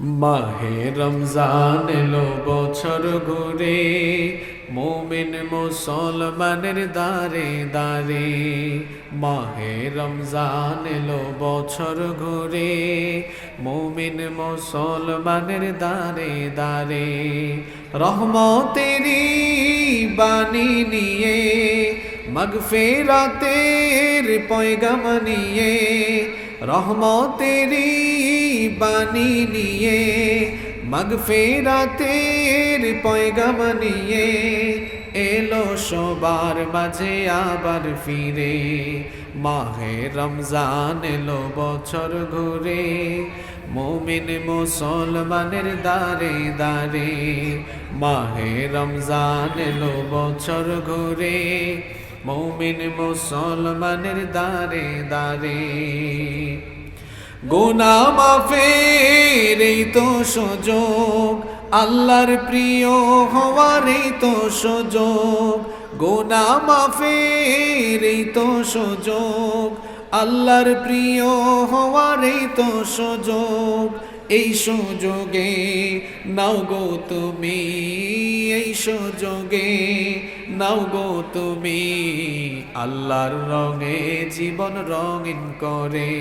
মাহে রমজান এলো বছর ঘুরে, মুমিন মুসলমানের দারে দারে। মাহে রমজান এলো বছর ঘুরে, মুমিন মুসলমানের দারে দারে। রহমতেরি বাণী নিয়ে, মাগফিরাতের পয়গাম নিয়ে, রহমতেরি বাণী নিয়ে, মাগফিরাতের পয়গাম নিয়ে, এলো সবার মাঝে আবার ফিরে। মাহে রমজান এলো বছর ঘুরে, মুমিন মুসলমানের দারে দারে। মাহে রমজান এলো বছর ঘুরে, মুমিন মুসলমানের দারে দারে। গুনাহ মাফের এই তো সুযোগ, আল্লাহর প্রিয় হওয়ার এই তো সুযোগ। গুনাহ মাফের এই তো সুযোগ, আল্লাহর প্রিয় হওয়ার এই তো সুযোগ। এই সুযোগে নাও গো তুমি, এই সুযোগে নাও গো তুমি, আল্লাহর রঙে জীবন রঙিন করে।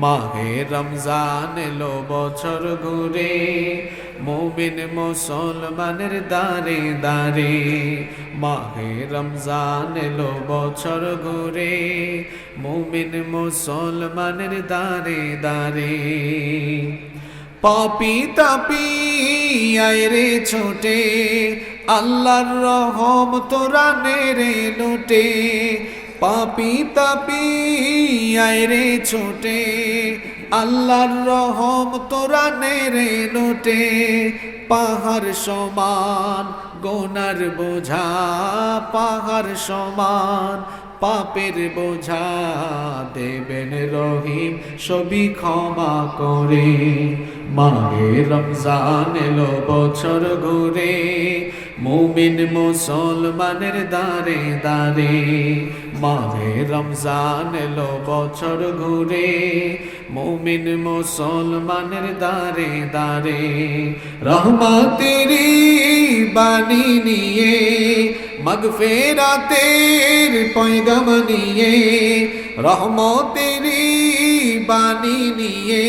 মাহে রমজান এলো বছর ঘুরে, মুমিন মুসলমানের দারে দারে। মাহে রমজান এলো বছর ঘুরে, মুমিন মুসলমানের দারে দারে। পাপী তাপী আয় রে ছোটে, আল্লাহর রহম তোরা নেরে লোটে। পাপী তাপী আয় রে ছোটে, আল্লাহর রহম তোরা নেরে লোটে। পাহাড় সমান গোনার বোঝা, পাহাড় সমান পাপের বোঝা, দেবেন রহিম সবই ক্ষমা করে। মাহে রমজান এলো বছর ঘুরে, মুমিন মুসলমানের দারে দারে। মাহে রমজান এলো বছর ঘুরে, মুমিন মুসলমানের দারে দারে। রহমতেরি বাণী নিয়ে, মাগফিরাতের পয়গাম নিয়ে, রহমতেরি বাণী নিয়ে,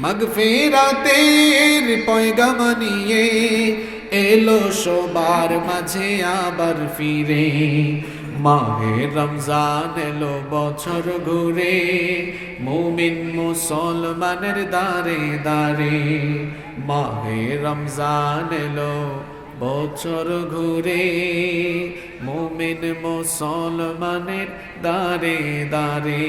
মাগফিরাতের পয়গাম নিয়ে, এলো সবার মাঝে আবার ফিরে। মাহে রমজান এলো বছর ঘুরে, মুমিন মুসলমানের দারে দারে। মাহে রমজান এলো বছর ঘুরে, মুমিন মুসলমানের দারে দারে।